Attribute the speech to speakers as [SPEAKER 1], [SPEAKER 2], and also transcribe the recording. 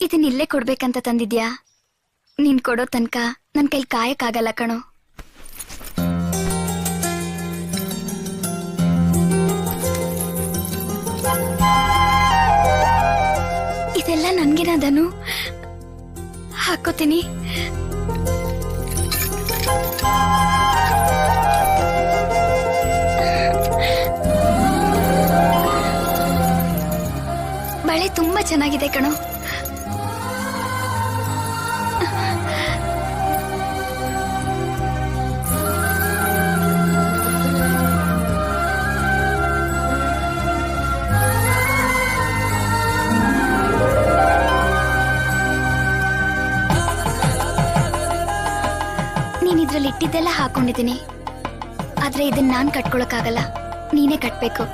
[SPEAKER 1] ಇದನ್ನ ಇಲ್ಲೇ ಕೊಡ್ಬೇಕಂತ ತಂದಿದ್ಯಾ? ನೀನ್ ಕೊಡೋ ತನಕ ನನ್ ಕೈಲಿ ಕಾಯಕ್ಕಾಗಲ್ಲ ಕಣೋ. ಇದೆಲ್ಲ ನನ್ಗೇನದನು ಹಾಕೋತೀನಿ. ಬಳೆ ತುಂಬಾ ಚೆನ್ನಾಗಿದೆ ಕಣೋ. ನೀನ್ ಇದ್ರಲ್ಲಿ ಇಟ್ಟಿದ್ದೆಲ್ಲ ಹಾಕೊಂಡಿದ್ದೀನಿ, ಆದ್ರೆ ಇದನ್ನ ನಾನ್ ಕಟ್ಕೊಳಕ್ಕಾಗಲ್ಲ, ನೀನೇ ಕಟ್ಬೇಕು.